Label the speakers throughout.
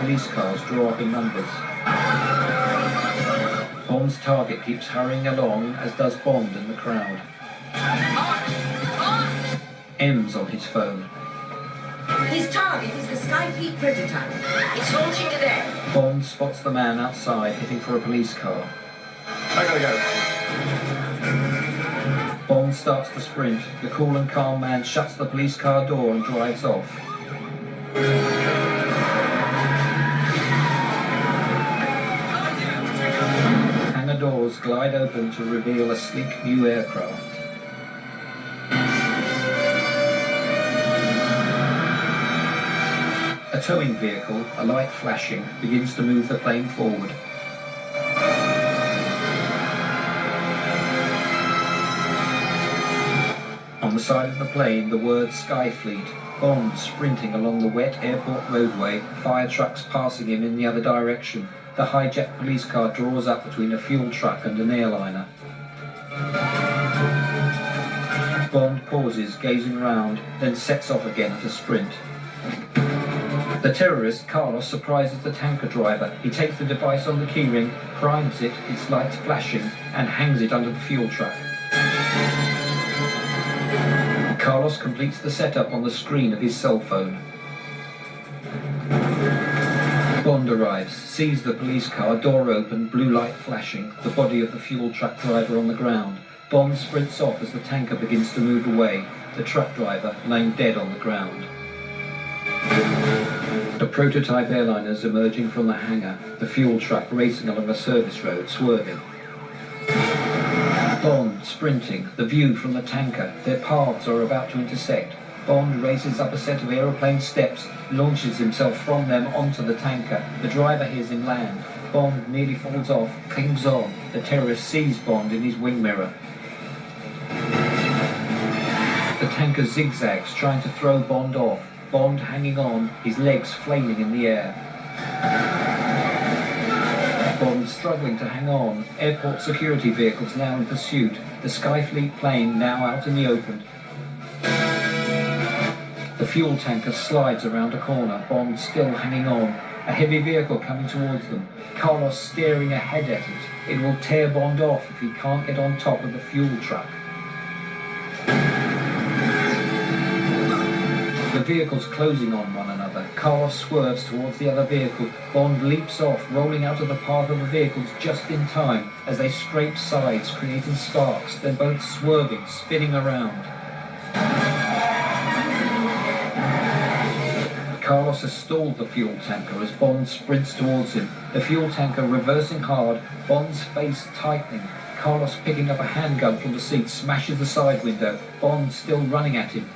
Speaker 1: police cars draw up in numbers. Bond's target keeps hurrying along, as does Bond and the crowd. M's on his phone.
Speaker 2: His target is the Skyfleet prototype. It's launching today.
Speaker 1: Bond spots the man outside heading for a police car.
Speaker 3: I gotta go.
Speaker 1: Bond starts to sprint. The cool and calm man shuts the police car door and drives off. Hangar doors glide open to reveal a sleek new aircraft. A towing vehicle, a light flashing, begins to move the plane forward. On the side of the plane, the words Skyfleet. Bond sprinting along the wet airport roadway, fire trucks passing him in the other direction. The hijacked police car draws up between a fuel truck and an airliner. Bond pauses, gazing round, then sets off again at a sprint. The terrorist, Carlos, surprises the tanker driver. He takes the device on the keyring, primes it, its lights flashing, and hangs it under the fuel truck. Carlos completes the setup on the screen of his cell phone. Bond arrives, sees the police car, door open, blue light flashing, the body of the fuel truck driver on the ground. Bond sprints off as the tanker begins to move away, the truck driver lying dead on the ground. The prototype airliners emerging from the hangar, the fuel truck racing along a service road, swerving. Bond sprinting, the view from the tanker, their paths are about to intersect. Bond races up a set of aeroplane steps, launches himself from them onto the tanker. The driver hears him land. Bond nearly falls off, clings on. The terrorist sees Bond in his wing mirror. The tanker zigzags, trying to throw Bond off. Bond hanging on, his legs flailing in the air. Bond struggling to hang on. Airport security vehicles now in pursuit. The Skyfleet plane now out in the open. The fuel tanker slides around a corner. Bond still hanging on. A heavy vehicle coming towards them. Carlos staring ahead at it. It will tear Bond off if he can't get on top of the fuel truck. The vehicles closing on one another. Carlos swerves towards the other vehicle. Bond leaps off, rolling out of the path of the vehicles just in time as they scrape sides, creating sparks, then both swerving, spinning around. Carlos has stalled the fuel tanker as Bond sprints towards him. The fuel tanker reversing hard, Bond's face tightening. Carlos picking up a handgun from the seat, smashes the side window. Bond still running at him.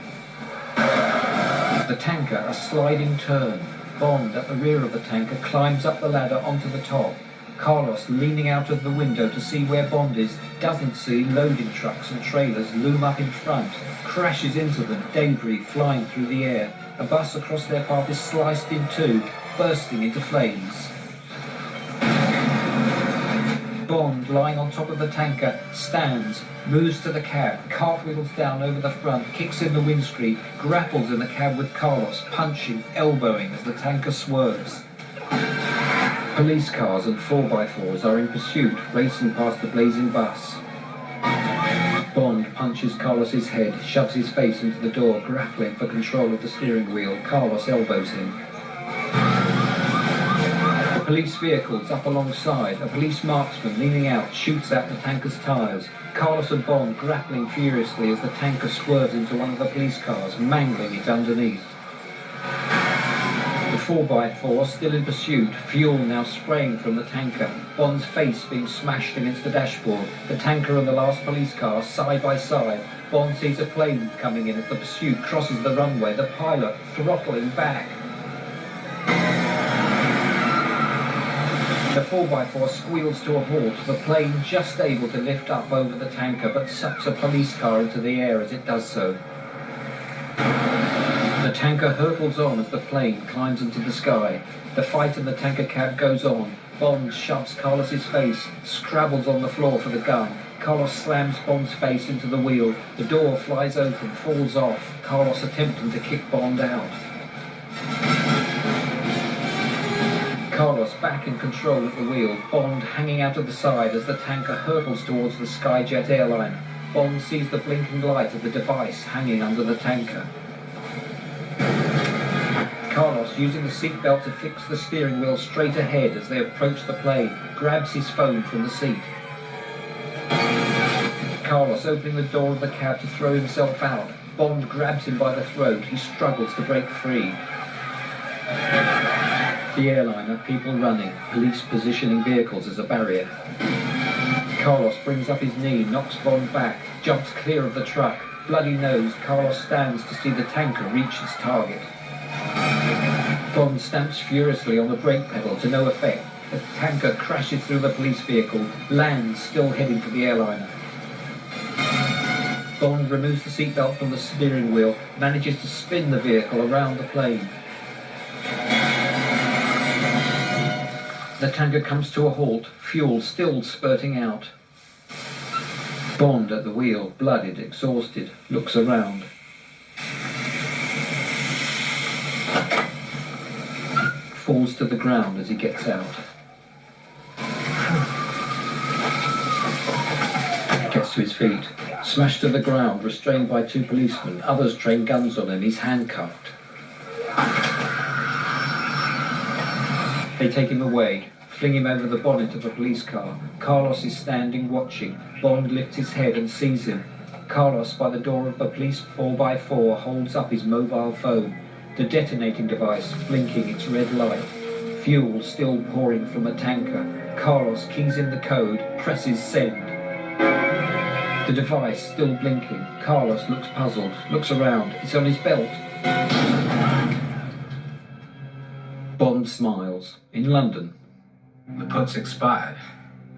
Speaker 1: The tanker, a sliding turn. Bond, at the rear of the tanker, climbs up the ladder onto the top. Carlos, leaning out of the window to see where Bond is, doesn't see loading trucks and trailers loom up in front, crashes into them, debris flying through the air. A bus across their path is sliced in two, bursting into flames. Bond, lying on top of the tanker, stands, moves to the cab, cartwheels down over the front, kicks in the windscreen, grapples in the cab with Carlos, punching, elbowing as the tanker swerves. Police cars and 4x4s are in pursuit, racing past the blazing bus. Bond punches Carlos's head, shoves his face into the door, grappling for control of the steering wheel. Carlos elbows him. Police vehicles up alongside. A police marksman leaning out shoots out the tanker's tyres. Carlos and Bond grappling furiously as the tanker swerves into one of the police cars, mangling it underneath. The 4x4 still in pursuit, fuel now spraying from the tanker. Bond's face being smashed against the dashboard. The tanker and the last police car side by side. Bond sees a plane coming in as the pursuit crosses the runway. The pilot throttling back. The 4x4 squeals to a halt, the plane just able to lift up over the tanker but sucks a police car into the air as it does so. The tanker hurtles on as the plane climbs into the sky. The fight in the tanker cab goes on. Bond shoves Carlos's face, scrabbles on the floor for the gun. Carlos slams Bond's face into the wheel. The door flies open, falls off. Carlos attempting to kick Bond out. Carlos back in control at the wheel, Bond hanging out of the side as the tanker hurtles towards the Skyjet airliner. Bond sees the blinking light of the device hanging under the tanker. Carlos, using the seatbelt to fix the steering wheel straight ahead as they approach the plane, grabs his phone from the seat. Carlos opening the door of the cab to throw himself out. Bond grabs him by the throat. He struggles to break free. The airliner, people running, police positioning vehicles as a barrier. Carlos brings up his knee, knocks Bond back, jumps clear of the truck. Bloody nose, Carlos stands to see the tanker reach its target. Bond stamps furiously on the brake pedal to no effect. The tanker crashes through the police vehicle, lands still heading for the airliner. Bond removes the seatbelt from the steering wheel, manages to spin the vehicle around the plane. The tanker comes to a halt, fuel still spurting out. Bond at the wheel, blooded, exhausted, looks around. Falls to the ground as he gets out. Gets to his feet. Smashed to the ground, restrained by two policemen. Others train guns on him. He's handcuffed. They take him away, fling him over the bonnet of a police car. Carlos is standing watching. Bond lifts his head and sees him. Carlos, by the door of the police 4x4, holds up his mobile phone. The detonating device blinking its red light. Fuel still pouring from a tanker. Carlos keys in the code, presses send. The device still blinking. Carlos looks puzzled, looks around. It's on his belt. Bond smiles. In London.
Speaker 3: The put's expired.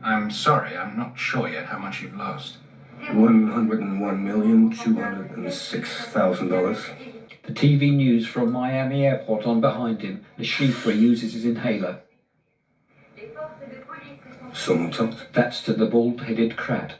Speaker 3: I'm sorry, I'm not sure yet how much you've lost.
Speaker 4: $101,206,000.
Speaker 1: The TV news from Miami Airport on behind him. The Chiffre uses his inhaler.
Speaker 4: Someone talked.
Speaker 1: That's to the bald-headed Krat.